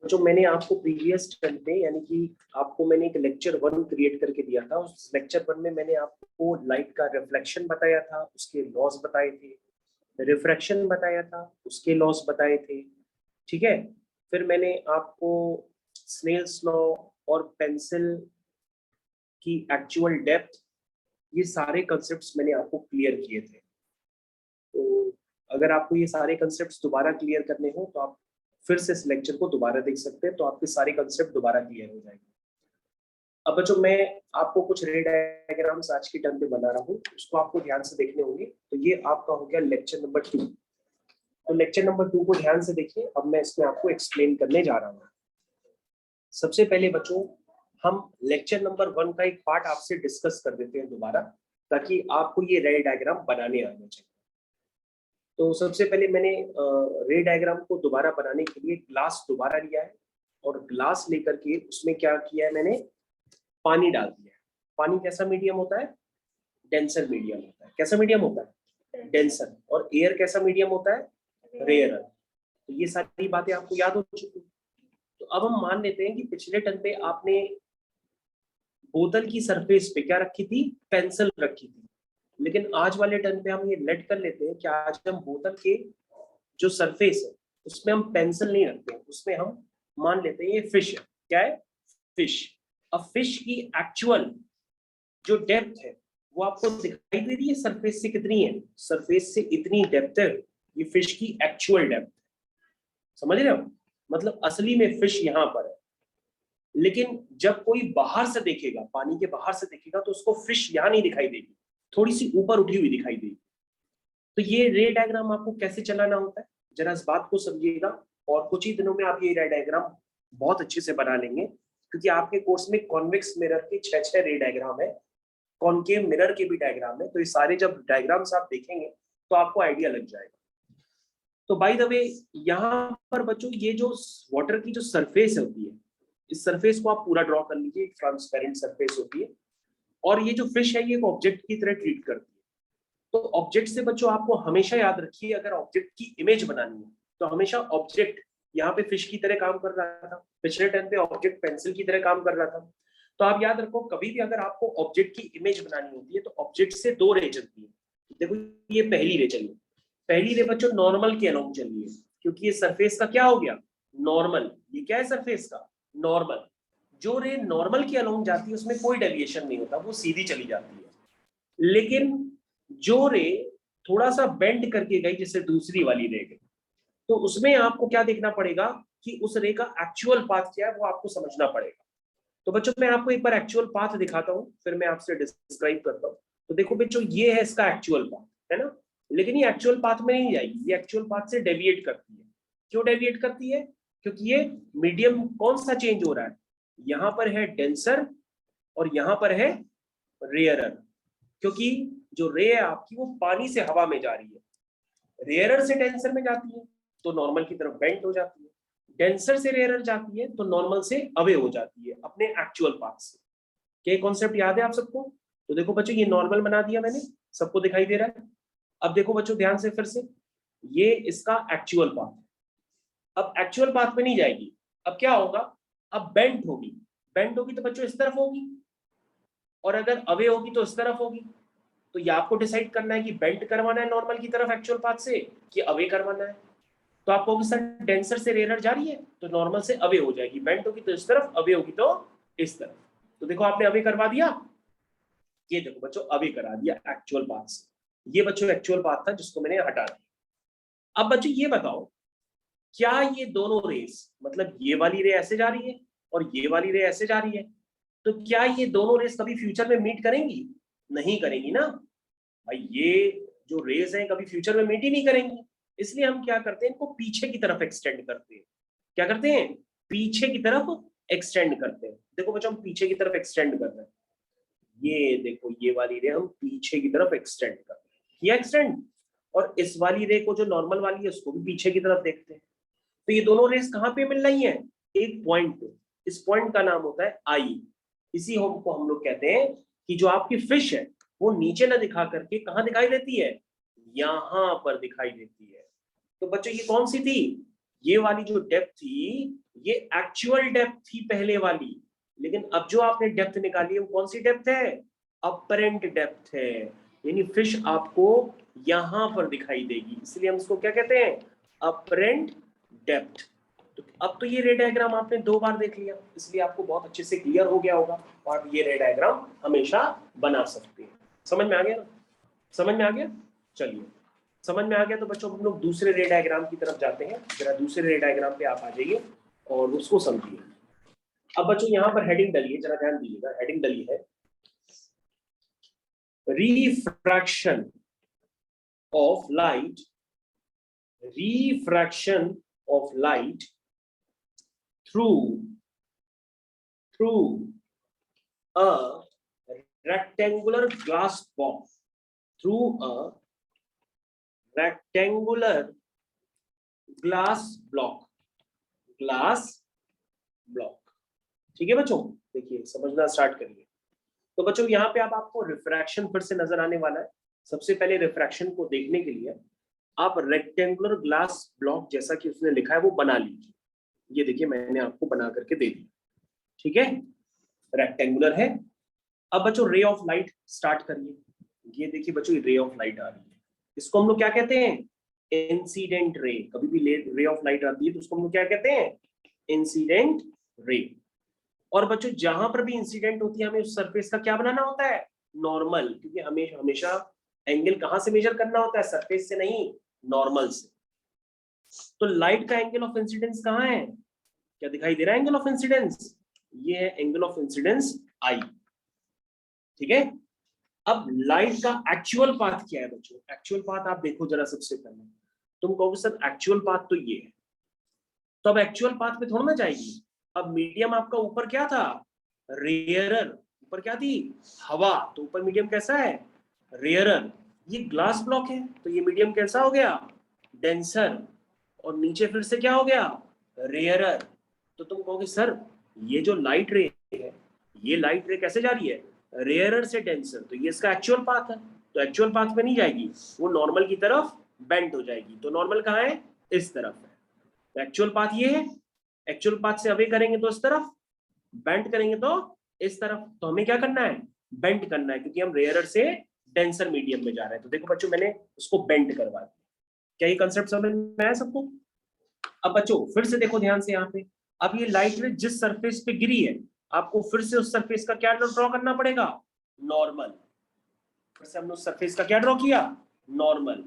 जो मैंने आपको प्रीवियस टर्म पे यानी कि आपको मैंने एक लेक्चर 1 क्रिएट करके दिया था, उस लेक्चर 1 में मैंने आपको लाइट का रिफ्लेक्शन बताया था, उसके लॉस बताए थे, रिफ्रैक्शन बताया था, उसके लॉस बताए थे। ठीक है, फिर मैंने आपको स्नेल्स लॉ और पेंसिल की एक्चुअल डेप्थ, ये सारे कंसेप्ट्स मैंने आपको क्लियर किए थे। तो अगर आपको ये सारे कंसेप्ट्स दोबारा क्लियर करने हो तो आप फिर से इस लेक्चर को दोबारा देख सकते हैं, तो आपके सारे कंसेप्ट दोबारा क्लियर हो जाएंगे। अब बच्चों मैं आपको कुछ रे डायग्राम्स आज की टर्म पे बना रहा हूँ, उसको आपको ध्यान से देखने होंगे। तो ये आपका हो गया लेक्चर नंबर 2। तो लेक्चर नंबर 2 को ध्यान से देखिए, अब मैं इसमें आपको एक्सप्लेन करने जा रहा हूँ। सबसे पहले बच्चों हम लेक्चर नंबर 1 का एक पार्ट आपसे डिस्कस कर देते हैं दोबारा, ताकि आपको ये रे डायग्राम बनाने आने चाहिए। तो सबसे पहले मैंने रे डायग्राम को दोबारा बनाने के लिए ग्लास दोबारा लिया है, और ग्लास लेकर के उसमें क्या किया है, मैंने पानी डाल दिया है। पानी कैसा मीडियम होता है? डेंसर मीडियम होता है। कैसा मीडियम होता है? डेंसर। और एयर कैसा मीडियम होता है? रेयर। तो ये सारी बातें आपको याद हो चुकी। तो अब हम मान लेते हैं कि पिछले टर्म पे आपने बोतल की सरफेस पे क्या रखी थी? पेंसिल रखी थी। लेकिन आज वाले टर्म पे हम ये लेट कर लेते हैं कि आज हम बोतल के जो सरफेस है उसमें हम पेंसिल नहीं रखते, उसमें हम मान लेते हैं ये फिश है। क्या है? फिश। अब फिश की एक्चुअल जो डेप्थ है वो आपको दिखाई दे रही है सरफेस से कितनी है? सरफेस से इतनी डेप्थ है, ये फिश की एक्चुअल डेप्थ। समझ रहे हो? मतलब असली में फिश यहाँ पर है, लेकिन जब कोई बाहर से देखेगा, पानी के बाहर से देखेगा, तो उसको फिश यहाँ नहीं दिखाई देगी, थोड़ी सी ऊपर उठी हुई दिखाई देगी। तो ये रे डायग्राम आपको कैसे चलाना होता है, जरा इस बात को समझिएगा, और कुछ ही दिनों में आप ये रे डायग्राम बहुत अच्छे से बना लेंगे, क्योंकि आपके कोर्स में कॉन्वेक्स मिरर के 6 रे डायग्राम है, कॉनकेव मिरर के भी डायग्राम है। तो ये सारे जब डायग्राम्स आप देखेंगे तो आपको आइडिया लग जाएगा। तो बाय द वे यहाँ पर बच्चों ये जो वाटर की जो सरफेस होती है, इस सरफेस को आप पूरा ड्रॉ कर लीजिए, एक ट्रांसपेरेंट सरफेस होती है, और ये जो फिश है ये एक ऑब्जेक्ट की तरह ट्रीट करती है। तो ऑब्जेक्ट से बच्चों आपको हमेशा याद रखिए, अगर ऑब्जेक्ट की इमेज बनानी है तो हमेशा ऑब्जेक्ट यहाँ पे फिश की तरह काम कर रहा था, पिछले टाइम पे ऑब्जेक्ट पेंसिल की तरह काम कर रहा था। तो आप याद रखो, कभी भी अगर आपको ऑब्जेक्ट की इमेज बनानी होती है तो ऑब्जेक्ट से 2 रे चलती है। देखो ये पहली रे चली, पहली रे बच्चों नॉर्मल के अलोंग चली है, क्योंकि ये सरफेस का क्या हो गया? नॉर्मल। ये क्या है? सरफेस का नॉर्मल। जो रे नॉर्मल के अलोंग जाती है उसमें कोई डेविएशन नहीं होता, वो सीधी चली जाती है। लेकिन जो रे थोड़ा सा बेंड करके गई, जैसे दूसरी वाली रे गई, तो उसमें आपको क्या देखना पड़ेगा कि उस रे का एक्चुअल पाथ क्या है, वो आपको समझना पड़ेगा। तो बच्चों मैं आपको एक बार एक्चुअल पाथ दिखाता हूँ, फिर मैं आपसे डिस्क्राइब करता हूँ। तो देखो बच्चों ये है इसका एक्चुअल पाथ, है ना? लेकिन ये एक्चुअल पाथ में नहीं जाएगी, ये एक्चुअल पाथ से डेविएट करती है। क्यों डेविएट करती है? क्योंकि ये मीडियम कौन सा चेंज हो रहा है, यहाँ पर है डेंसर और यहाँ पर है रेयरर। क्योंकि जो रे है आपकी वो पानी से हवा में जा रही है, रेयरर से डेंसर में जाती है तो नॉर्मल की तरफ बेंड हो जाती है, डेंसर से रेयरर जाती है तो नॉर्मल से अवे हो जाती है अपने एक्चुअल पाथ से। क्या कॉन्सेप्ट याद है आप सबको? तो देखो बच्चों ये नॉर्मल बना दिया मैंने, सबको दिखाई दे रहा है। अब देखो बच्चों ध्यान से फिर से, ये इसका एक्चुअल पाथ है। अब एक्चुअल पाथ में नहीं जाएगी, अब क्या होगा? अब बेंड होगी। बेंड होगी तो बच्चों इस तरफ होगी, और अगर अवे होगी तो इस तरफ होगी। तो ये आपको डिसाइड करना है कि बेंड करवाना है नॉर्मल की तरफ एक्चुअल पाथ से कि अवे करवाना है। तो आप कहोगे सर डेंसर से रेयरर जा रही है तो नॉर्मल से अवे हो जाएगी, बेंड होगी तो इस तरफ, अवे होगी तो इस तरफ। तो देखो आपने अवे करवा दिया, ये देखो बच्चों अवे करा दिया एक्चुअल पाथ से। ये बच्चों एक्चुअल पाथ था जिसको मैंने हटा दिया। अब बच्चों ये बताओ, क्या ये दोनों रेस, मतलब ये वाली रे ऐसे जा रही है और ये वाली रे ऐसे जा रही है, तो क्या ये दोनों रेस कभी फ्यूचर में मीट करेंगी? नहीं करेंगी ना भाई। ये जो रेस हैं कभी फ्यूचर में मीट ही नहीं करेंगी। इसलिए हम क्या करते हैं, इनको पीछे की तरफ एक्सटेंड करते हैं। क्या करते हैं? पीछे की तरफ एक्सटेंड करते हैं। देखो बच्चों हम पीछे की तरफ एक्सटेंड कर रहे हैं, ये देखो ये वाली रे हम पीछे की तरफ एक्सटेंड कर रहे हैं, किया एक्सटेंड। और इस वाली रे को जो नॉर्मल वाली है उसको भी पीछे की तरफ देखते हैं। तो ये दोनों रेस कहाँ पे मिल रही हैं? एक पॉइंट पे। इस पॉइंट का नाम होता है आई। इसी होम को हम लोग कहते हैं कि जो आपकी फिश है वो नीचे ना दिखा करके कहाँ दिखाई देती है? यहां पर दिखाई देती है। तो बच्चों ये कौन सी थी? ये वाली जो डेप्थ थी ये एक्चुअल डेप्थ थी पहले वाली, लेकिन अब जो आपने डेप्थ निकाली है वो कौन सी डेप्थ है? अपरेंट डेप्थ है, यानी फिश आपको यहां पर दिखाई देगी, इसलिए हम इसको क्या कहते हैं? Apparent depth. तो अब तो ये रे डायग्राम आपने 2 बार देख लिया, इसलिए आपको बहुत अच्छे से क्लियर हो गया होगा और आप ये रे डायग्राम हमेशा बना सकते हैं। समझ में आ गया ना? समझ में आ गया? चलिए, समझ में आ गया तो बच्चों हम लोग दूसरे रे डायग्राम की तरफ जाते हैं। जरा दूसरे रे डायग्राम पे आप आ जाइए और उसको समझिए। अब बच्चों यहाँ पर हेडिंग डलिए, जरा ध्यान दीजिएगा, हेडिंग डली है refraction of light, refraction of light through a rectangular glass box, through a rectangular glass block। ठीक है बच्चों, देखिए समझना स्टार्ट करिए। तो बच्चों यहाँ पे अब आपको रिफ्रैक्शन फिर से नजर आने वाला है। सबसे पहले रिफ्रैक्शन को देखने के लिए आप रेक्टेंगुलर ग्लास ब्लॉक जैसा कि उसने लिखा है वो बना लीजिए। ये देखिए मैंने आपको बना करके दे दिया, ठीक है, रेक्टेंगुलर है। अब बच्चों रे ऑफ लाइट स्टार्ट करिए। ये देखिए बच्चों रे ऑफ लाइट आ रही है, इसको हम लोग क्या कहते हैं? Incident ray. कभी भी रे ऑफ लाइट आती है तो उसको हम लोग क्या कहते हैं? Incident ray. और बच्चों जहां पर भी इंसिडेंट होती है हमें उस सरफेस का क्या बनाना होता है? नॉर्मल, क्योंकि हमें हमेशा एंगल कहां से मेजर करना होता है? सरफेस से नहीं, नॉर्मल से। तो लाइट का एंगल ऑफ इंसिडेंस कहां है? क्या दिखाई दे रहा है एंगल ऑफ इंसिडेंस? ये है एंगल ऑफ इंसिडेंस आई, ठीक है। अब लाइट का एक्चुअल पाथ क्या है बच्चों? एक्चुअल पाथ आप देखो जरा। सबसे पहले तुम कहोगे सर एक्चुअल पाथ तो ये है, तो अब एक्चुअल पाथ पे थोड़ा ना जाएगी। अब मीडियम आपका ऊपर क्या था? रेयरर। ऊपर क्या थी? हवा। तो ऊपर मीडियम कैसा है? रेयरर। ये ग्लास ब्लॉक है तो ये मीडियम कैसा हो गया? डेंसर। और नीचे फिर से क्या हो गया? रेयरर। तो तुम कहोगे सर ये जो लाइट रे है, ये लाइट रे कैसे जा रही है? रेयरर से डेंसर, तो ये इसका एक्चुअल पाथ है। तो एक्चुअल पाथ पे नहीं जाएगी, वो नॉर्मल की तरफ बेंड हो जाएगी। तो नॉर्मल कहाँ है? इस तरफ है। तो एक्चुअल पाथ ये है। एक्चुअल पाथ से अवे करेंगे तो इस तरफ, बेंड करेंगे तो इस तरफ। तो हमें क्या करना है? बेंड करना है, क्योंकि हम रेयरर से डेंसर मीडियम में जा रहे हैं। तो देखो बच्चों मैंने उसको बेंड करवा दिया। क्या ये कंसेप्ट समझ में आया सबको? अब बच्चों फिर से देखो ध्यान से यहाँ पे। अब ये लाइट रे जिस सरफेस पे गिरी है, आपको फिर से उस सरफेस का क्या ड्रॉ करना पड़ेगा? नॉर्मल। फिर से हमने उस सरफेस का क्या ड्रॉ किया? नॉर्मल।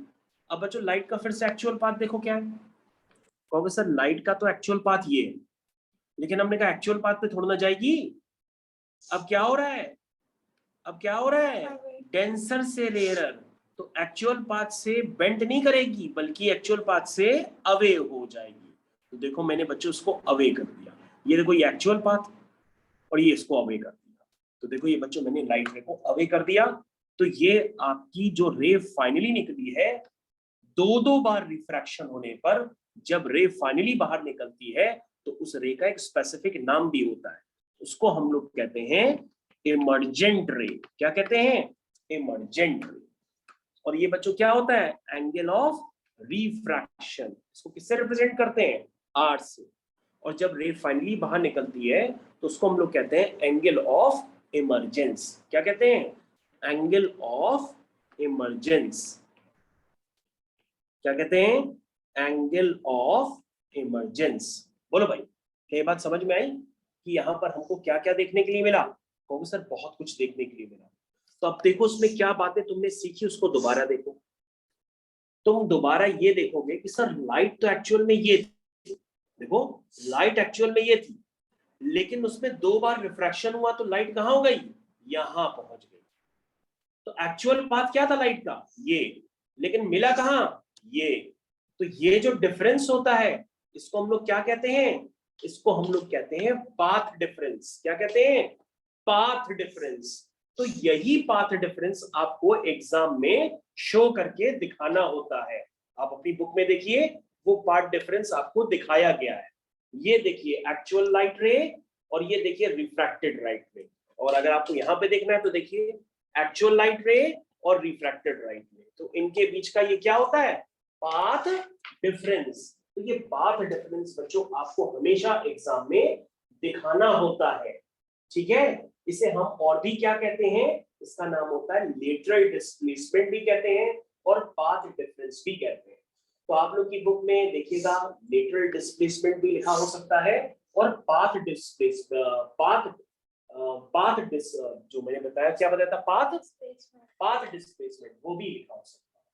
अब बच्चों लाइट का फिर से एक्चुअल पाथ देखो क्या है। कहोगे सर लाइट का तो एक्चुअल पाथ ये है, लेकिन हमने कहा एक्चुअल पाथ पे थोड़ा ना जाएगी। अब क्या हो रहा है? अब क्या हो रहा है? डेंसर से रेयरर। तो एक्चुअल पाथ से बेंड नहीं करेगी, बल्कि एक्चुअल पाथ से अवे हो जाएगी। तो देखो मैंने बच्चों उसको अवे कर दिया। ये देखो ये एक्चुअल पाथ और ये इसको अवे कर दिया। तो देखो ये बच्चों मैंने लाइट रे को अवे कर दिया। तो ये आपकी जो रे फाइनली निकली है, 2 बार रिफ्रैक्शन होने पर जब रे फाइनली बाहर निकलती है तो उस रे का एक स्पेसिफिक नाम भी होता है। उसको हम लोग कहते हैं इमर्जेंट रे। क्या कहते हैं? इमर्जेंट रे। और ये बच्चों क्या होता है? Angle of refraction. इसको किससे रिप्रेजेंट करते हैं? आर से। और जब रे फाइनली बाहर निकलती है तो उसको हम लोग कहते हैं एंगल ऑफ इमर्जेंस। क्या कहते हैं? Angle of emergence. क्या कहते हैं? Angle of emergence. बोलो भाई, क्या ये बात समझ में आई कि यहाँ पर हमको क्या क्या देखने के लिए मिला? कहोगे सर बहुत कुछ देखने के लिए मिला। तो अब देखो उसमें क्या बातें तुमने सीखी, उसको दोबारा देखो। तुम दोबारा ये देखोगे कि सर लाइट तो एक्चुअल में ये थी। देखो लाइट एक्चुअल में ये थी, लेकिन उसमें 2 बार रिफ्रैक्शन हुआ तो लाइट कहाँ हो गई? यहां पहुंच गई। तो एक्चुअल पाथ क्या था लाइट का? ये। लेकिन मिला कहां? ये। तो ये जो डिफरेंस होता है इसको हम लोग क्या कहते हैं? इसको हम लोग कहते हैं पाथ डिफरेंस। क्या कहते हैं? Path difference. तो यही पाथ डिफरेंस आपको एग्जाम में शो करके दिखाना होता है। आप अपनी बुक में देखिए, वो पाथ डिफरेंस आपको दिखाया गया है। ये देखिए एक्चुअल लाइट रे और ये देखिए रिफ्रैक्टेड लाइट रे। और अगर आपको यहाँ पे देखना है तो देखिए एक्चुअल लाइट रे और रिफ्रैक्टेड लाइट रे, तो इनके बीच का ये क्या होता है? Path difference. तो ये पाथ डिफरेंस बच्चों आपको हमेशा एग्जाम में दिखाना होता है, ठीक है। इसे हम और भी क्या कहते हैं, इसका नाम होता है लेटरल डिस्प्लेसमेंट भी कहते हैं और पाथ डिफरेंस भी कहते हैं। तो आप लोग की बुक में देखिएगा लेटरल डिस्प्लेसमेंट भी लिखा हो सकता है और पाथ जो मैंने बताया, क्या बताया था, पाथ डिस्प्लेसमेंट वो भी लिखा हो सकता है।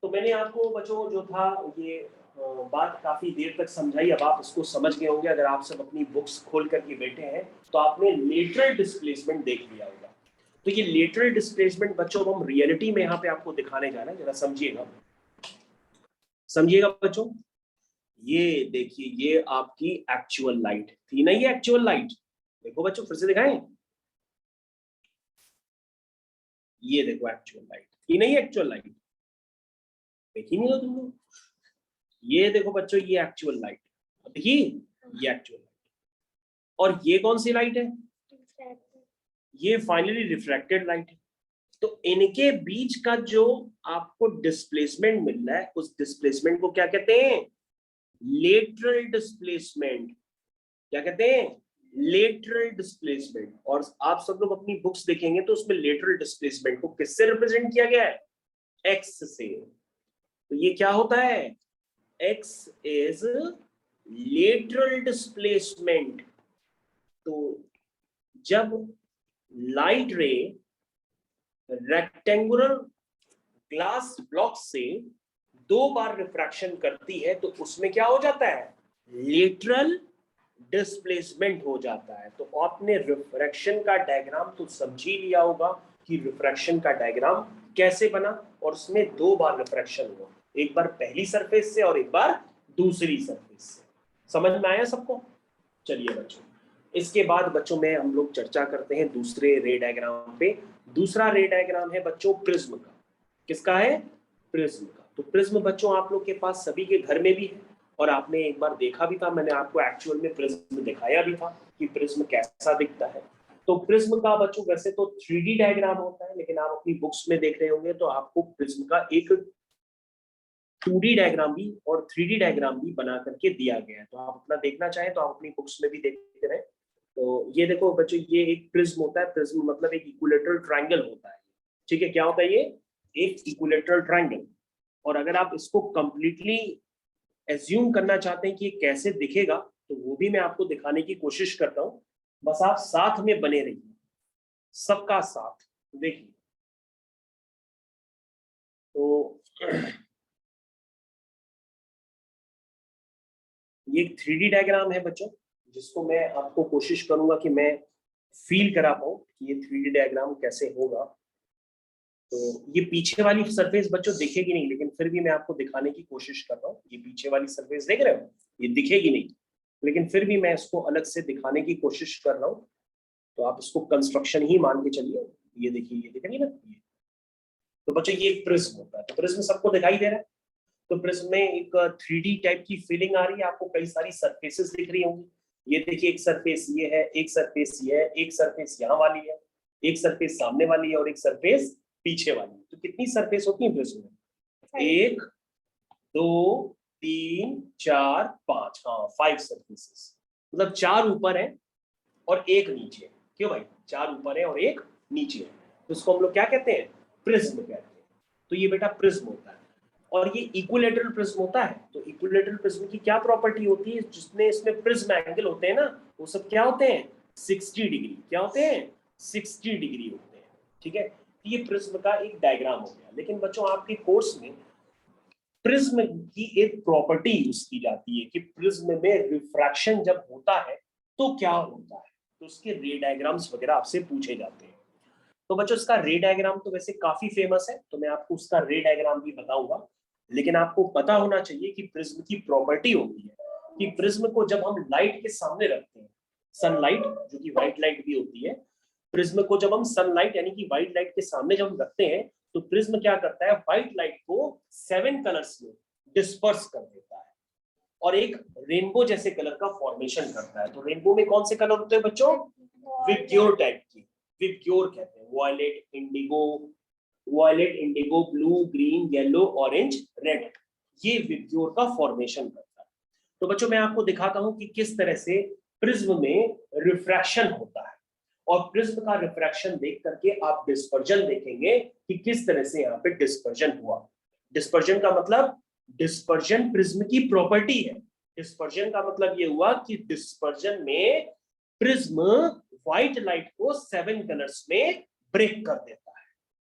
तो मैंने आपको बच्चों जो था ये बात काफी देर तक समझाई, अब आप इसको समझ गए होंगे। अगर आप सब अपनी बुक्स खोल करके बैठे हैं तो आपने लेटरल डिस्प्लेसमेंट देख लिया होगा। तो ये लेटरल डिस्प्लेसमेंट बच्चों हम रियलिटी में यहाँ पे आपको दिखाने जा रहे हैं, जरा समझिएगा बच्चों। ये देखिए, ये आपकी एक्चुअल लाइट थी ना, ये एक्चुअल लाइट, देखो बच्चों फिर से दिखाएं, ये देखो एक्चुअल लाइट थी नहीं, एक्चुअल लाइट देखी नहीं हो तुम लोग, ये देखो बच्चों ये एक्चुअल लाइट देखिए, ये एक्चुअल लाइट। और ये कौन सी लाइट है, ये फाइनली रिफ्रैक्टेड लाइट है। तो इनके बीच का जो आपको डिस्प्लेसमेंट मिल रहा है, उस डिस्प्लेसमेंट को क्या कहते हैं, लेटरल डिस्प्लेसमेंट। क्या कहते हैं, लेटरल डिस्प्लेसमेंट। और आप सब लोग अपनी बुक्स देखेंगे तो उसमें लेटरल डिस्प्लेसमेंट को किससे रिप्रेजेंट किया गया है, एक्स से। तो ये क्या होता है, एक्स इज लेटरल डिस्प्लेसमेंट। तो जब लाइट रे रेक्टेंगुलर ग्लास ब्लॉक से 2 बार रिफ्रैक्शन करती है तो उसमें क्या हो जाता है, लेटरल डिस्प्लेसमेंट हो जाता है। तो आपने रिफ्रैक्शन का डायग्राम तो समझ ही लिया होगा कि रिफ्रैक्शन का डायग्राम कैसे बना, और उसमें 2 बार रिफ्रैक्शन हुआ, एक बार पहली सरफेस से और एक बार दूसरी सरफेस से। समझ में आया सबको। चलिए बच्चों, इसके बाद बच्चों में हम लोग चर्चा करते हैं दूसरे रे डायग्राम पे। दूसरा रे डायग्राम है बच्चों प्रिज्म का। किसका है, प्रिज्म का। तो प्रिज्म बच्चों आप लोग के पास सभी के घर में भी है और आपने एक बार देखा भी था, मैंने आपको एक्चुअल में प्रिज्म दिखाया भी था कि प्रिज्म कैसा दिखता है। तो प्रिज्म का बच्चों वैसे तो 3D डायग्राम होता है, लेकिन आप अपनी बुक्स में देख रहे होंगे तो आपको प्रिज्म का एक 2D डायग्राम भी और 3D डायग्राम भी बना करके दिया गया है। तो आप अपना देखना चाहें तो आप अपनी बुक्स में भी देखते रहे। तो ये देखो बच्चों, ये एक प्रिज्म होता है। प्रिज्म मतलब एक इक्विलेटरल ट्रायंगल होता है, ठीक है। क्या होता है ये, एक इक्विलेटरल ट्रायंगल। और अगर आप इसको कंप्लीटली एज्यूम करना चाहते हैं कि ये कैसे दिखेगा, तो वो भी मैं आपको दिखाने की कोशिश करता हूं। बस आप साथ में बने रहिए, सबका साथ देखिए। तो ये एक 3D डायग्राम है बच्चों, जिसको मैं आपको कोशिश करूंगा कि मैं फील करा पाऊं कि ये 3D डायग्राम कैसे होगा। तो ये पीछे वाली सरफेस बच्चों दिखेगी नहीं, लेकिन फिर भी मैं आपको दिखाने की कोशिश कर रहा हूँ। ये पीछे वाली सरफेस देख रहे हो, ये दिखेगी नहीं, लेकिन फिर भी मैं इसको अलग से दिखाने की कोशिश कर रहा हूँ। तो आप इसको कंस्ट्रक्शन ही मान के चलिए। ये देखिए, ये दिख रही है ना ये। तो बच्चों ये एक प्रिज्म होता है। तो प्रिज्म सबको दिखाई दे रहा है। तो प्रिज्म में एक 3D टाइप की फीलिंग आ रही है आपको, कई सारी सरफेसेस दिख रही होंगी। ये देखिए, एक सरफेस ये है, एक सरफेस ये है, एक सरफेस यहाँ वाली है, एक सरफेस सामने वाली है और एक सरफेस पीछे वाली है। तो कितनी सरफेस होती है प्रिज्म में, 1 2 3 4 5, हाँ 5 सरफेसेस। मतलब 4 ऊपर है और एक नीचे है। क्यों भाई, 4 ऊपर है और एक नीचे है, तो इसको हम लोग क्या कहते हैं, प्रिज्म कहते हैं। तो ये बेटा प्रिज्म होता है। और ये इक्विलेटरल प्रिज्म होता है। तो इक्विलेटरल प्रिज्म की क्या प्रॉपर्टी होती है, जितने इसमें प्रिज्म एंगल होते हैं ना, वो सब क्या होते हैं, 60 डिग्री। क्या होते हैं, 60 डिग्री होते हैं, ठीक है। ये प्रिज्म का एक डायग्राम हो गया। लेकिन बच्चों आपके कोर्स में प्रिज्म की एक प्रॉपर्टी यूज की जाती है कि प्रिज्म में रिफ्रैक्शन जब होता है तो क्या होता है, तो उसके रे डायग्राम्स वगैरह आपसे पूछे जाते हैं। तो बच्चों इसका रे डायग्राम तो वैसे काफी फेमस है, तो मैं आपको उसका रे डायग्राम भी बताऊंगा। लेकिन आपको पता होना चाहिए कि प्रिज्म की प्रॉपर्टी होती है कि प्रिज्म को जब हम लाइट के सामने रखते हैं, सनलाइट जो कि व्हाइट लाइट भी होती है, प्रिज्म को जब हम सनलाइट यानी कि व्हाइट लाइट के सामने जब हम रखते हैं तो प्रिज्म क्या करता है, व्हाइट लाइट को 7 कलर्स में डिस्पर्स कर देता है और एक रेनबो जैसे कलर का फॉर्मेशन करता है। तो रेनबो में कौन से कलर होते हैं बच्चों, विबग्योर टाइप की, विबग्योर कहते हैं। Violet indigo, blue, green, yellow, orange, red, ये विब्ग्योर का फॉर्मेशन करता है। तो बच्चों मैं आपको दिखाता हूं कि किस तरह से प्रिज्म में रिफ्रैक्शन होता है, और प्रिज्म का रिफ्रैक्शन देख करके आप डिस्पर्जन देखेंगे कि किस तरह से यहाँ पे डिस्पर्जन हुआ। डिस्पर्जन का मतलब, डिस्पर्जन प्रिज्म की प्रॉपर्टी है। डिस्पर्जन का मतलब ये हुआ कि डिस्पर्जन में प्रिज्म व्हाइट लाइट को 7 कलर्स में ब्रेक कर देता है।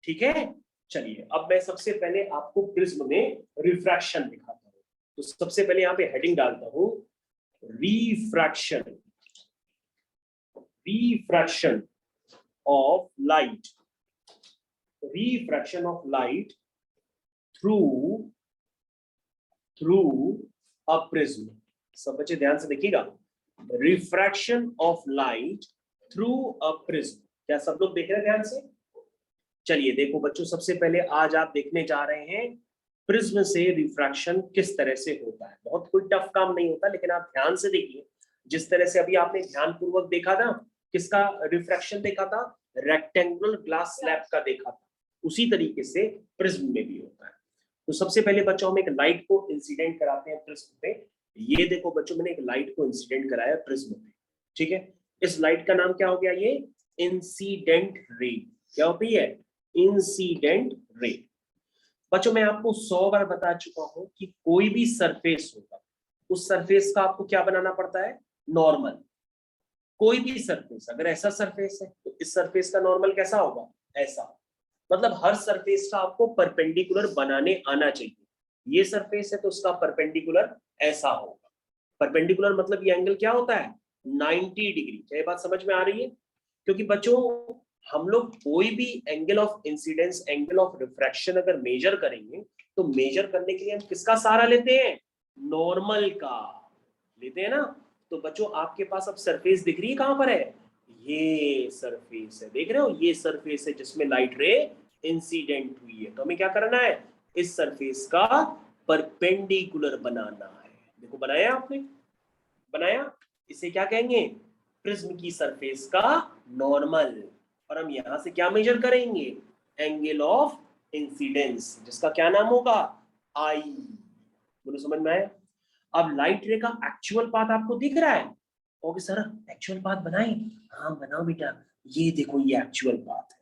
ठीक है, चलिए अब मैं सबसे पहले आपको प्रिज्म में रिफ्रैक्शन दिखाता हूं। तो सबसे पहले यहाँ पे हेडिंग डालता हूं, refraction, refraction of light, refraction of light through a prism। सब बच्चे ध्यान से देखिएगा, refraction of light through a prism। क्या सब लोग देख रहे हैं ध्यान से? चलिए देखो बच्चों, सबसे पहले आज आप देखने जा रहे हैं प्रिज्म से रिफ्रैक्शन किस तरह से होता है। बहुत कोई टफ काम नहीं होता, लेकिन आप ध्यान से देखिए। जिस तरह से अभी आपने ध्यानपूर्वक देखा ना, किसका रिफ्रैक्शन देखा था, रेक्टेंगुलर ग्लास स्लैब का देखा था, उसी तरीके से प्रिज्म में भी होता है। तो सबसे पहले बच्चों हम एक लाइट को इंसिडेंट कराते हैं प्रिज्म पे। ये देखो बच्चों, मैंने एक लाइट को इंसिडेंट कराया प्रिज्म पे। ठीक है, इस लाइट का नाम क्या हो गया, ये इंसिडेंट रे। क्या होती है? Incident ray. बच्चों मैं आपको 100 बार बता चुका हूं कि कोई भी सरफेस होगा, उस सरफेस का आपको क्या बनाना पड़ता है, नॉर्मल। कोई भी सरफेस, अगर ऐसा सरफेस है तो इस सरफेस का नॉर्मल कैसा होगा, ऐसा। मतलब हर सरफेस का आपको परपेंडिकुलर बनाने आना चाहिए। ये सरफेस है तो उसका परपेंडिकुलर ऐसा होगा। परपेंडिकुलर मतलब ये एंगल क्या होता है, 90 डिग्री। क्या ये बात समझ में आ रही है? क्योंकि बच्चों हम लोग कोई भी angle of incidence, angle of refraction अगर मेजर करेंगे, तो मेजर करने के लिए हम किसका सहारा लेते हैं, नॉर्मल का लेते हैं ना। तो बच्चों आपके पास अब सरफेस दिख रही है, कहां पर है, ये सरफेस है, देख रहे हो, ये सरफेस है जिसमें लाइट रे इंसिडेंट हुई है। तो हमें क्या करना है, इस सरफेस का परपेंडिकुलर बनाना है। देखो बनाया आपने, बनाया, इसे क्या कहेंगे, प्रिज्म की सरफेस का नॉर्मल। और हम यहां से क्या मेजर करेंगे, एंगल ऑफ इंसिडेंस, जिसका क्या नाम होगा, आई। बोलो समझ में आया? अब लाइट रे का एक्चुअल पाथ आपको दिख रहा है? ओके सर एक्चुअल पाथ बनाएं। हाँ बनाओ बेटा, ये देखो ये एक्चुअल पाथ है।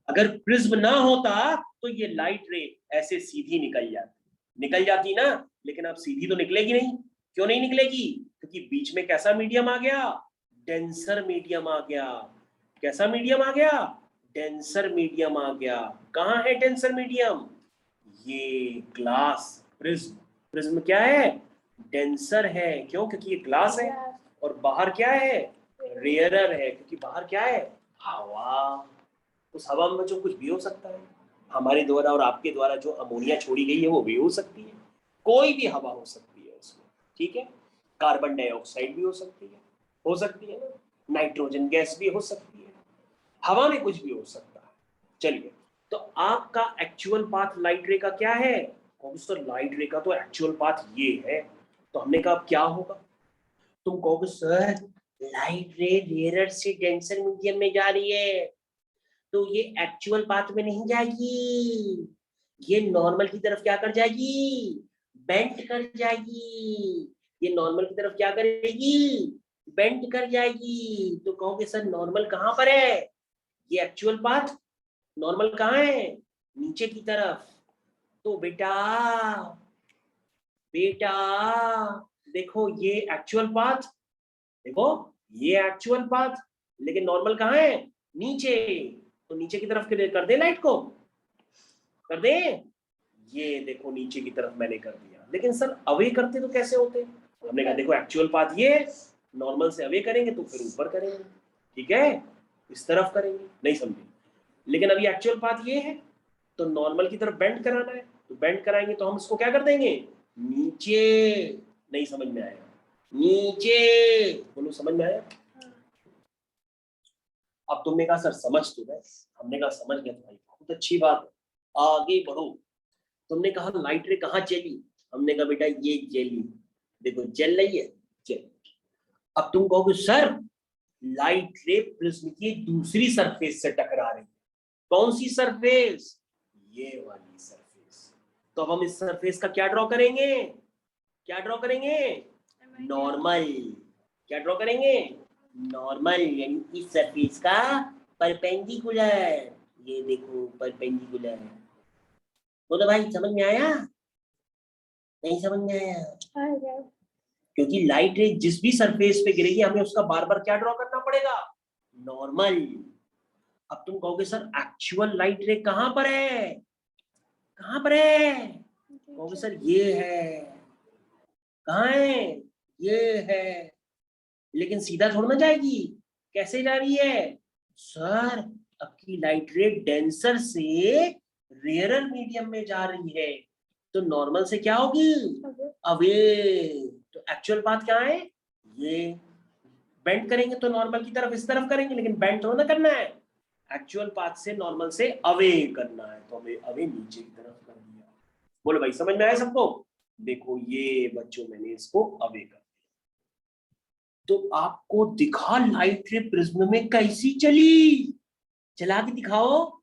अगर प्रिज्म ना होता तो ये लाइट रे ऐसे सीधी निकल जाती ना, लेकिन अब सीधी तो निकलेगी नहीं। क्यों नहीं निकलेगी? क्योंकि बीच में कैसा मीडियम आ गया, डेंसर मीडियम आ गया। कैसा मीडियम आ गया, डेंसर मीडियम आ गया। कहाँ है डेंसर मीडियम, ये ग्लास। प्रिज्म, प्रिज्म क्या है, डेंसर है। क्यों? क्योंकि ये ग्लास है। और बाहर क्या है, रेयरर है, क्योंकि बाहर क्या है, हवा। उस हवा में जो कुछ भी हो सकता है, हमारे द्वारा और आपके द्वारा जो अमोनिया छोड़ी गई है वो भी हो सकती है, कोई भी हवा हो सकती है उसमें। ठीक है, कार्बन डाइऑक्साइड भी हो सकती है ना, नाइट्रोजन गैस भी हो सकती है, हवा में कुछ भी हो सकता है। चलिए, तो आपका एक्चुअल पाथ लाइट रे का क्या है, सर लाइट रे का तो एक्चुअल पाथ ये है। तो हमने कहा क्या होगा, तुम कहोगे सर लाइट रे रेयरर से डेंसर मीडियम में जा रही है, तो ये एक्चुअल पाथ में नहीं जाएगी, ये नॉर्मल की तरफ क्या कर जाएगी, बेंट कर जाएगी। ये नॉर्मल की तरफ क्या करेगी, बेंट कर जाएगी। तो कहोगे सर नॉर्मल कहां पर है, ये एक्चुअल पाथ, नॉर्मल कहां है, नीचे की तरफ। तो बेटा देखो ये एक्चुअल पाथ, देखो ये एक्चुअल पाथ, लेकिन नॉर्मल कहां है, नीचे। तो नीचे की तरफ कर दे, लाइट को कर दे, ये देखो नीचे की तरफ मैंने कर दिया। लेकिन सर अवे करते तो कैसे होते, हमने कहा देखो एक्चुअल पाथ ये, नॉर्मल से अवे करेंगे तो फिर ऊपर करेंगे। ठीक है, इस तरफ करेंगे, नहीं समझे। लेकिन अभी एक्चुअल पाथ ये है, तो नॉर्मल की तरफ बेंड कराना है, तो बेंड कराएंगे तो हम इसको क्या कर देंगे, नीचे। नहीं समझ में आया, नीचे। बोलो समझ में आया? अब तुमने कहा सर समझ तो गए, हमने कहा समझ गए, भाई बहुत अच्छी बात है, आगे बढ़ो। तुमने कहा लाइट रे कहाँ चली, हमने कहा बेटा ये जली, देखो जल रही है, जल। अब तुम कहोगे सर लाइट रे प्रिज्म की दूसरी सरफेस से टकरा रही है, कौन सी सरफेस, ये वाली सरफेस। तो अब हम इस सरफेस का क्या ड्रॉ करेंगे, क्या ड्रॉ करेंगे, नॉर्मल। क्या ड्रॉ करेंगे, नॉर्मल, यानी इस सरफेस का परपेंडिकुलर। ये देखो परपेंडिकुलर। बोलो भाई समझ में आया, नहीं समझ में आया? क्योंकि लाइट रे जिस भी सरफेस पे गिरेगी हमें उसका बार बार क्या ड्रॉ करना पड़ेगा, नॉर्मल। अब तुम कहोगे सर एक्चुअल लाइट रे कहां पर है, कहां पर है, कहोगे सर ये है, कहाँ है, ये है। लेकिन सीधा थोड़ा ना जाएगी, कैसे जा रही है सर, आपकी लाइट रे डेंसर से रेयरर मीडियम में जा रही है, तो नॉर्मल से क्या होगी, अवे। तो एक्चुअल बात क्या है, ये बेंड करेंगे तो नॉर्मल की तरफ इस तरफ करेंगे, लेकिन बेंड थोड़ा ना करना है, एक्चुअल पाथ से नॉर्मल से अवे करना है, तो हमें अवे नीचे की तरफ कर दिया। बोलो भाई समझ में आया सबको? देखो ये बच्चों मैंने इसको अवे कर दिया, तो आपको दिखा लाइट रे प्रिज्म में कैसी चली, चला के दिखाओ,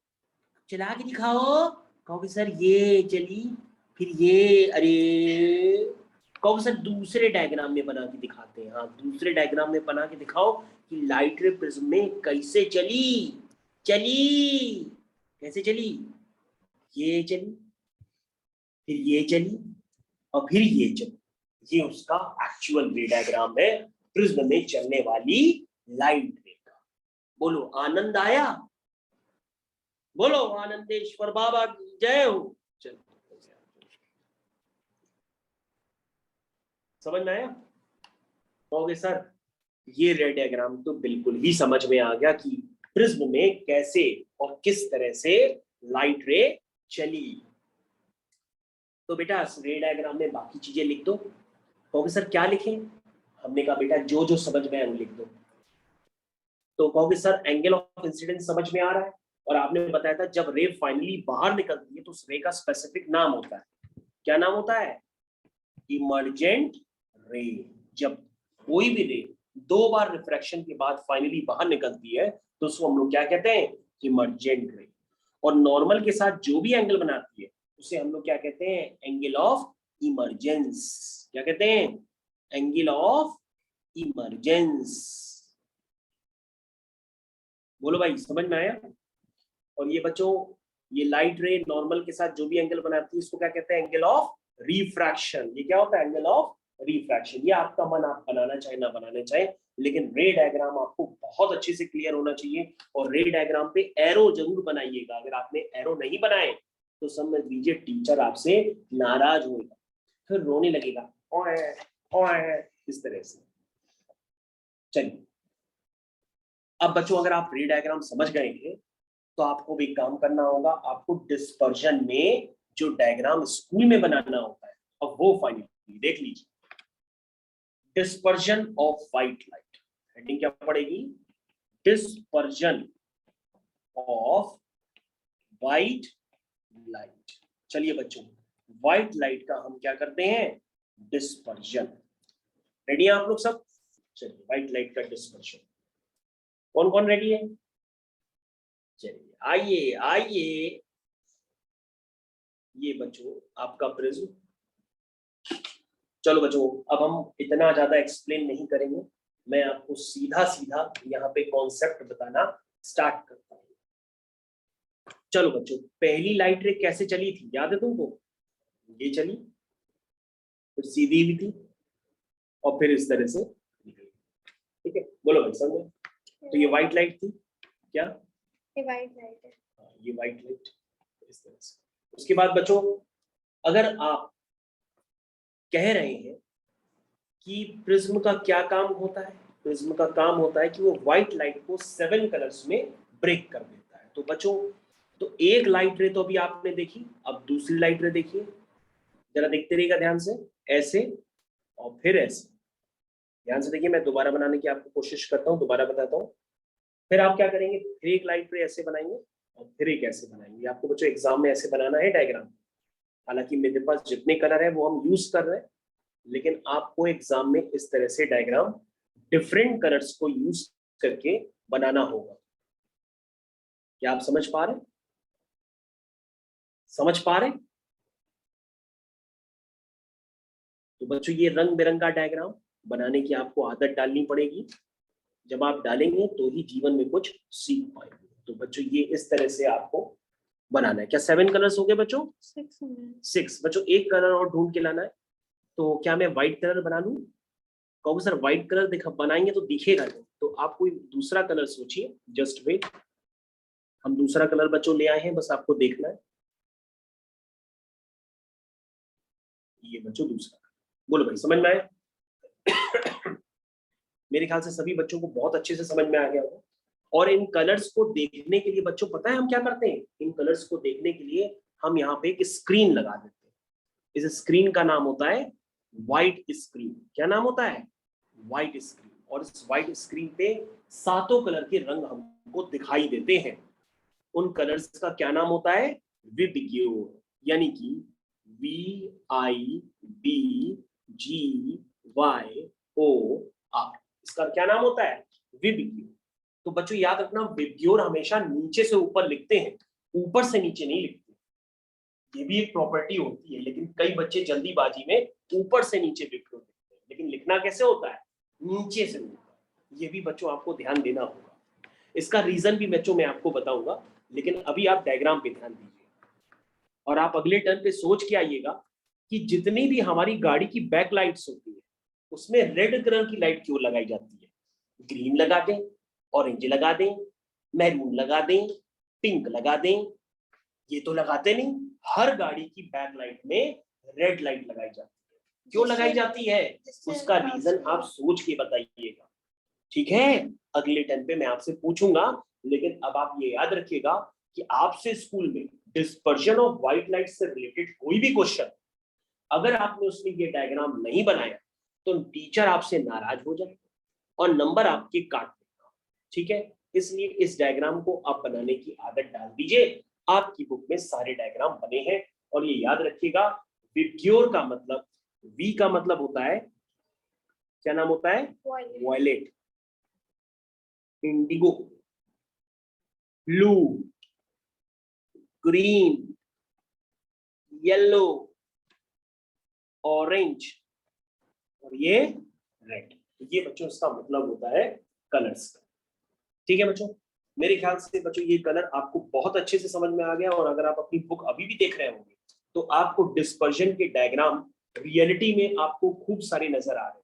चला के दिखाओ। कहोगे सर ये चली, फिर ये, अरे कहोगे सर दूसरे डायग्राम में बना के दिखाते हैं। हाँ दूसरे डायग्राम में बना के दिखाओ कि लाइट रे प्रिज्म में कैसे चली, चली कैसे चली, ये चली, फिर ये चली, और फिर ये चली। ये उसका एक्चुअल रे डायग्राम है प्रिज्म में चलने वाली लाइट रे का। बोलो आनंद आया, बोलो आनंदेश्वर बाबा की जय हो। चलो समझ में आया? कहोगे सर ये रे डायग्राम तो बिल्कुल ही समझ में आ गया कि प्रिज्म में कैसे और किस तरह से लाइट रे चली। तो बेटा रे डायग्राम में बाकी चीजें लिख दो। कहोगे सर क्या लिखें? हमने कहा बेटा जो जो समझ में आए वो लिख दो। तो कहोगे सर एंगल ऑफ इंसिडेंस समझ में आ रहा है, और आपने बताया था जब रे फाइनली बाहर निकलती है तो उस रे का स्पेसिफिक नाम होता है, क्या नाम होता है, इमर्जेंट रे। जब कोई भी रे दो बार रिफ्रैक्शन के बाद फाइनली बाहर निकलती है तो उसको हम लोग क्या कहते हैं, इमर्जेंट रे। और नॉर्मल के साथ जो भी एंगल बनाती है उसे हम लोग क्या कहते हैं, एंगल ऑफ इमर्जेंस। क्या कहते हैं, एंगल ऑफ इमर्जेंस। बोलो भाई समझ में आया? और ये बच्चों ये लाइट रे नॉर्मल के साथ जो भी एंगल बनाती है इसको क्या कहते हैं, एंगल ऑफ रिफ्रैक्शन। ये क्या होता है, एंगल ऑफ रिफ्रैक्शन। ये आपका मन, आप बनाना चाहे ना बनाना चाहे, लेकिन रे डायग्राम आपको बहुत अच्छे से क्लियर होना चाहिए। और रे डायग्राम पे एरो जरूर बनाइएगा, अगर आपने एरो नहीं बनाए तो समझ लीजिए टीचर आपसे नाराज होगा, फिर रोने लगेगा ओए ओए इस तरह से। चलिए अब बच्चों अगर आप रे डायग्राम समझ गए हैं तो आपको भी काम करना होगा, आपको डिस्पर्जन में जो डायग्राम स्कूल में बनाना होता है अब वो फाइनली देख लीजिए। Dispersion of white light, heading क्या पड़ेगी, डिस्पर्जन ऑफ व्हाइट लाइट। चलिए बच्चों व्हाइट लाइट का हम क्या करते हैं, डिस्पर्जन। रेडी हैं आप लोग सब? चलिए व्हाइट लाइट का डिस्पर्जन, कौन कौन रेडी है? चलिए आइए आइए, ये बच्चों आपका प्रिज्म। चलो बच्चों अब हम इतना ज्यादा एक्सप्लेन नहीं करेंगे, मैं आपको सीधा सीधा यहाँ पे कॉन्सेप्ट बताना स्टार्ट करता हूँ। चलो बच्चों पहली लाइट रे कैसे चली थी याद है तुमको, ये चली, फिर सीधी भी थी, और फिर इस तरह से निकली। ठीक है बोलो भाई समझे? तो ये व्हाइट लाइट थी, क्या ये व्हाइट लाइट है, ये व्हाइट लाइट इस तरह से। उसके बाद बच्चों अगर आप कह रहे हैं कि प्रिज्म का क्या काम होता है, प्रिज्म का काम होता है कि वो व्हाइट लाइट को 7 कलर्स में ब्रेक कर देता है। तो बच्चों तो एक लाइट रे तो अभी आपने देखी, अब दूसरी लाइट रे देखिए, जरा देखते रहिएगा ध्यान से, ऐसे और फिर ऐसे। ध्यान से देखिए मैं दोबारा बनाने की आपको कोशिश करता हूँ, दोबारा बताता हूँ। फिर आप क्या करेंगे, फिर एक लाइट रे ऐसे बनाएंगे और फिर एक ऐसे बनाएंगे। आपको बच्चों एग्जाम में ऐसे बनाना है डायग्राम। हालांकि मेरे पास जितने कलर है वो हम यूज कर रहे हैं, लेकिन आपको एग्जाम में इस तरह से डायग्राम डिफरेंट कलर्स को यूज करके बनाना होगा। क्या आप समझ पा रहे, समझ पा रहे? तो बच्चों ये रंग बिरंगा डायग्राम बनाने की आपको आदत डालनी पड़ेगी। जब आप डालेंगे तो ही जीवन में कुछ सीख पाएंगे। तो बच्चों ये इस तरह से आपको बनाना है। क्या 7 कलर्स हो गए बच्चों? 6। बच्चों एक कलर और ढूंढ के लाना है। तो क्या मैं व्हाइट कलर बना लूं? कहो सर व्हाइट कलर दिखा बनाएंगे तो दिखेगा नहीं, तो आप कोई दूसरा कलर सोचिए। जस्ट वेट, हम दूसरा कलर बच्चों ले आए हैं, बस आपको देखना है। ये बच्चों दूसरा, बोलो भाई समझ में आया? मेरे ख्याल से सभी बच्चों को बहुत अच्छे से समझ में आ गया होगा। और इन कलर्स को देखने के लिए बच्चों पता है हम क्या करते हैं? इन कलर्स को देखने के लिए हम यहाँ पे एक स्क्रीन लगा देते हैं। इस स्क्रीन का नाम होता है व्हाइट स्क्रीन। क्या नाम होता है? White screen. और इस व्हाइट स्क्रीन पे सातों कलर के रंग हमको दिखाई देते हैं। उन कलर्स का क्या नाम होता है? विबग्योर, यानी कि VIBGYOR। इसका क्या नाम होता है? विबग्योर। तो बच्चों याद रखना, विबग्योर हमेशा नीचे से ऊपर लिखते हैं, ऊपर से नीचे नहीं लिखते। ये भी एक प्रॉपर्टी होती है, लेकिन कई बच्चे जल्दीबाजी में ऊपर से नीचे विबग्योर लिखते हैं, लेकिन लिखना कैसे होता है? नीचे से ऊपर। ये भी बच्चों आपको ध्यान देना होगा। इसका रीजन भी बच्चों मैं आपको बताऊंगा, लेकिन अभी आप डायग्राम पे ध्यान दीजिए। और आप अगले टर्न पे सोच के आइएगा कि जितनी भी हमारी गाड़ी की बैक लाइट्स होती है उसमें रेड कलर की लाइट क्यों लगाई जाती है? ग्रीन लगा दें, ऑरेंज लगा दें, मैरून लगा दें, पिंक लगा दें, ये तो लगाते नहीं। हर गाड़ी की बैक लाइट में रेड लाइट लगाई जाती है। क्यों लगाई जाती है? उसका रीजन आप सोच के बताइएगा, ठीक है? अगले टर्न पे मैं आपसे पूछूंगा, लेकिन अब आप ये याद रखिएगा कि आपसे स्कूल में डिस्पर्जन ऑफ व्हाइट लाइट से रिलेटेड कोई भी क्वेश्चन, अगर आपने उसमें ये डायग्राम नहीं बनाया तो टीचर आपसे नाराज हो जाए और नंबर आपके काट देगा, ठीक है? इसलिए इस डायग्राम को आप बनाने की आदत डाल दीजिए। आपकी बुक में सारे डायग्राम बने हैं। और ये याद रखिएगा, विबग्योर का मतलब, वी का मतलब होता है, क्या नाम होता है? Violet, indigo, blue, green, yellow, orange और ये रेड। ये बच्चों इसका मतलब होता है कलर्स का, ठीक है बच्चों? मेरे ख्याल से बच्चों ये कलर आपको बहुत अच्छे से समझ में आ गया। और अगर आप अपनी बुक अभी भी देख रहे होंगे तो आपको डिस्पर्जन के डायग्राम रियलिटी में आपको खूब सारे नजर आ रहे हैं।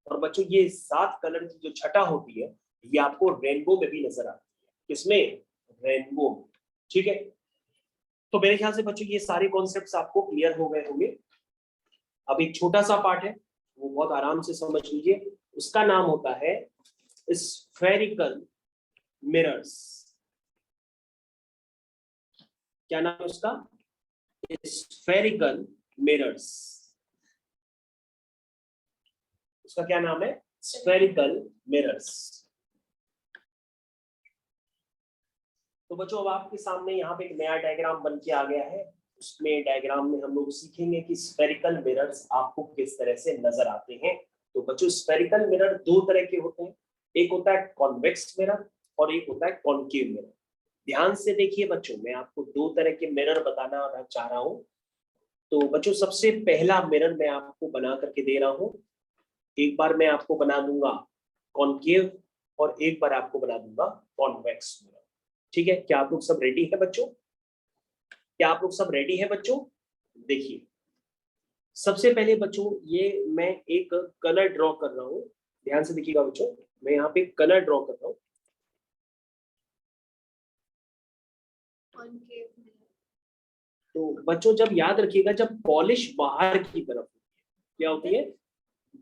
और बच्चों ये 7 कलर की जो छटा होती है ये आपको रेनबो में भी नजर आती है। किसमें? रेनबो में, ठीक है? तो मेरे ख्याल से बच्चों ये सारे कॉन्सेप्ट्स आपको क्लियर हो गए होंगे। अब एक छोटा सा पार्ट है, वो बहुत आराम से समझ लीजिए। उसका नाम होता है स्फेरिकल मिरर्स। क्या नाम है उसका? Spherical mirrors. उसका क्या नाम है? Spherical mirrors. तो बच्चों अब आपके सामने यहाँ पे एक नया डायग्राम बन के आ गया है। उसमें डायग्राम में हम लोग सीखेंगे कि स्फेरिकल मिरर्स आपको किस तरह से नजर आते हैं। तो बच्चों स्फेरिकल मिरर 2 तरह के होते हैं, एक होता है कॉन्वेक्स मिरर और एक होता है कॉनकेव मिरर। ध्यान से देखिए बच्चों, मैं आपको 2 तरह के मिरर बताना चाह रहा हूँ। तो बच्चों सबसे पहला मिरर मैं आपको बना करके दे रहा हूँ। एक बार मैं आपको बना दूंगा कॉनकेव और एक बार आपको बना दूंगा कॉन्वेक्स मिरर, ठीक है? क्या आप लोग सब रेडी है बच्चों? क्या आप लोग सब रेडी है बच्चों? देखिए सबसे पहले बच्चों ये मैं एक कलर ड्रॉ कर रहा हूँ। ध्यान से देखिएगा बच्चों, मैं यहाँ पे कलर ड्रॉ कर रहा हूँ। तो बच्चों जब याद रखिएगा, जब पॉलिश बाहर की तरफ होती है, क्या होती है?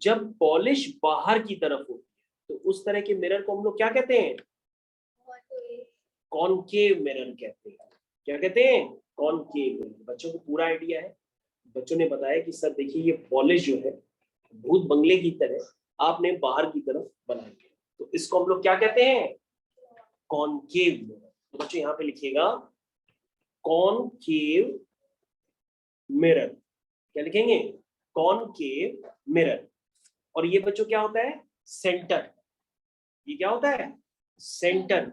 जब पॉलिश बाहर की तरफ होती है तो उस तरह के मिरर को हम लोग क्या कहते हैं? कॉनकेव मिरर कहते हैं। क्या कहते हैं? Concave mirror. बच्चों को पूरा आइडिया है। बच्चों ने बताया कि सर देखिए ये पॉलिश जो है भूत बंगले की तरह आपने बाहर की तरफ बनाई है, तो इसको हम लोग क्या कहते हैं? Concave mirror. तो बच्चों यहाँ पे लिखिएगा कॉनकेव मिरर। क्या लिखेंगे? Concave mirror. और ये बच्चों क्या होता है? सेंटर। ये क्या होता है? सेंटर।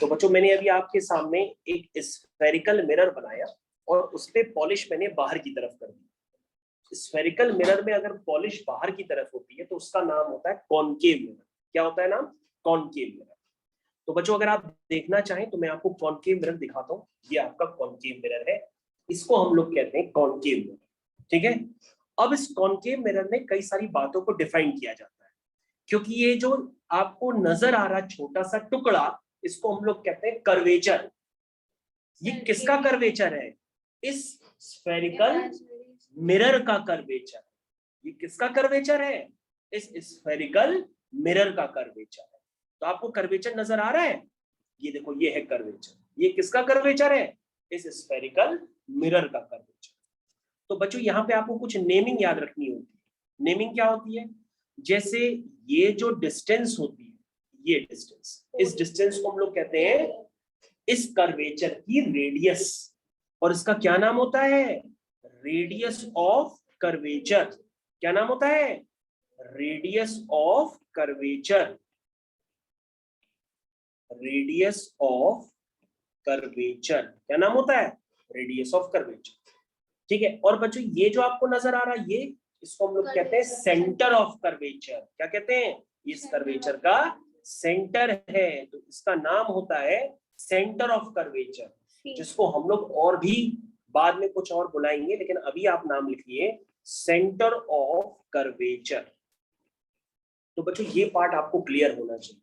तो बच्चों मैंने अभी आपके सामने एक स्फेरिकल मिरर बनाया और उस पे पॉलिश मैंने बाहर की तरफ कर दी। स्फेरिकल मिरर में अगर पॉलिश बाहर की तरफ होती है तो उसका नाम होता है कॉनकेव मिरर। क्या होता है नाम? Concave mirror. तो बच्चों अगर आप देखना चाहें तो मैं आपको कॉनकेव मिरर दिखाता हूँ। ये आपका कॉनकेव मिरर है, इसको हम लोग कहते हैं कॉनकेव मिरर। ठीक है, अब इस कॉनकेव मिरर में कई सारी बातों को डिफाइन किया जाता है, क्योंकि ये जो आपको नजर आ रहा छोटा सा टुकड़ा, इसको हम लोग कहते हैं कर्वेचर। ये किसका कर्वेचर है? इस स्फेरिकल मिरर का कर्वेचर। ये किसका कर्वेचर है? इस स्फेरिकल मिरर का कर्वेचर है। तो आपको कर्वेचर नजर आ रहा है? ये देखो, ये है कर्वेचर। ये किसका कर्वेचर है? इस स्फेरिकल मिरर का कर्वेचर। तो बच्चों यहाँ पे आपको कुछ नेमिंग याद रखनी होती है। नेमिंग क्या होती है? जैसे ये जो डिस्टेंस होती है, ये डिस्टेंस, इस डिस्टेंस को हम लोग कहते हैं इस कर्वेचर की रेडियस, और इसका क्या नाम होता है? Radius of curvature. क्या नाम होता है? Radius of curvature. Radius of curvature क्या नाम होता है? Radius of curvature. ठीक है, और बच्चों ये जो आपको नजर आ रहा है, ये इसको हम लोग कहते हैं सेंटर ऑफ कर्वेचर। क्या कहते हैं? इस कर्वेचर का सेंटर है, तो इसका नाम होता है सेंटर ऑफ कर्वेचर, जिसको हम लोग और भी बाद में कुछ और बुलाएंगे, लेकिन अभी आप नाम लिखिए सेंटर ऑफ कर्वेचर। तो बच्चों ये पार्ट आपको क्लियर होना चाहिए।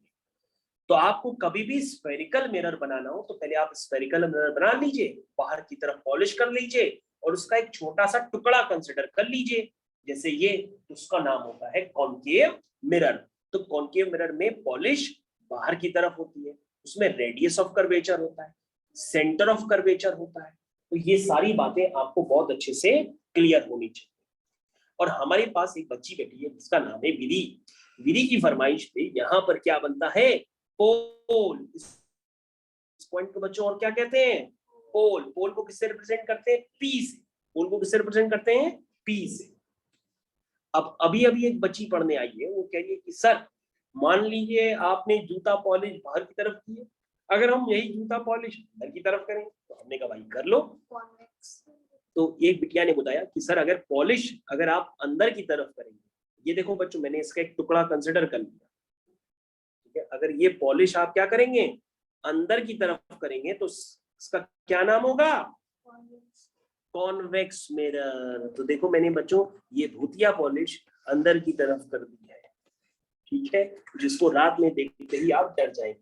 तो आपको कभी भी स्फेरिकल मिरर बनाना हो तो पहले आप स्फेरिकल मिरर बना लीजिए, बाहर की तरफ पॉलिश कर लीजिए और उसका एक छोटा सा टुकड़ा कंसिडर कर लीजिए, जैसे ये, उसका नाम होता है कॉनकेव मिरर। तो कॉनकेव मिरर में पॉलिश बाहर की तरफ होती है, उसमें रेडियस ऑफ कर्वेचर होता है, सेंटर ऑफ कर्वेचर होता है। तो ये सारी बातें आपको बहुत अच्छे से क्लियर होनी चाहिए। और हमारे पास एक बच्ची बैठी है जिसका नाम है विधि। विधि की फरमाइश पे यहाँ पर क्या बनता है? पोल। इस पॉइंट को बच्चों और क्या कहते हैं? पोल। पोल को किससे रिप्रेजेंट करते हैं? पी से। पोल को किससे रिप्रेजेंट करते हैं? पी से। अब अभी अभी एक बच्ची पढ़ने आई है, वो कह रही है कि सर मान लीजिए आपने जूता पॉलिश बाहर की तरफ की है, अगर हम यही जूता पॉलिश अंदर की तरफ करें, तो हमने कहा भाई कर लो। तो एक बिटिया ने बताया कि सर अगर पॉलिश अगर आप अंदर की तरफ करेंगे, ये देखो बच्चों मैंने इसका एक टुकड़ा कंसिडर कर लिया, ठीक है, अगर ये पॉलिश आप क्या करेंगे? अंदर की तरफ करेंगे तो इसका क्या नाम होगा? Convex mirror. तो देखो मैंने बच्चों ये भूतिया पॉलिश अंदर की तरफ कर दी है, ठीक है, जिसको रात में देखते ही आप डर जाएंगे।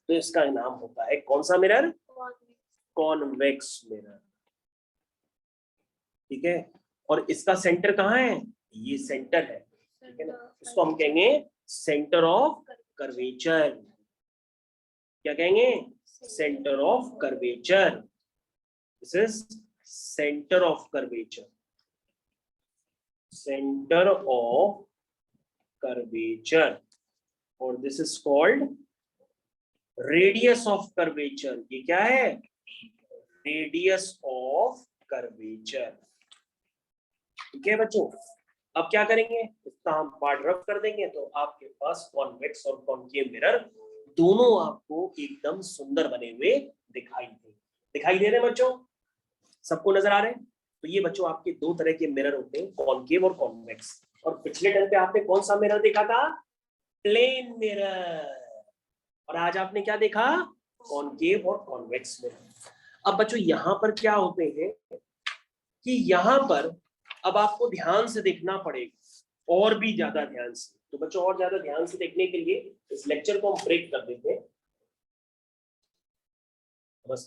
तो इसका नाम होता है कौन सा मिरर? Convex mirror. ठीक है, और इसका सेंटर कहाँ है? ये सेंटर है, ठीक है ना, इसको हम कहेंगे सेंटर ऑफ कर्वेचर। क्या कहेंगे? Centre of curvature. This is centre of curvature. Centre of curvature, और this is called radius of curvature. ये क्या है? Radius of curvature. ठीक है बच्चों, अब क्या करेंगे? इसका हम पार्ट रफ कर देंगे, तो आपके पास कॉन्वेक्स और कॉनकेव मिरर दोनों आपको एकदम सुंदर बने हुए दिखाई दे रहे हैं बच्चों? सबको नजर आ रहे हैं? तो ये बच्चों आपके दो तरह के मिरर होते हैं, कॉनकेव और कॉन्वेक्स। और पिछले टाइम पे आपने कौन सा मिरर देखा था? Plane mirror. और आज आपने क्या देखा? कॉनकेव और कॉन्वेक्स मिरर। अब बच्चों यहाँ पर क्या होते हैं कि यहाँ पर अब आपको ध्यान से देखना पड़ेगा, और भी ज्यादा ध्यान से। तो बच्चों और ज्यादा ध्यान से देखने के लिए इस लेक्चर को हम ब्रेक कर देते हैं,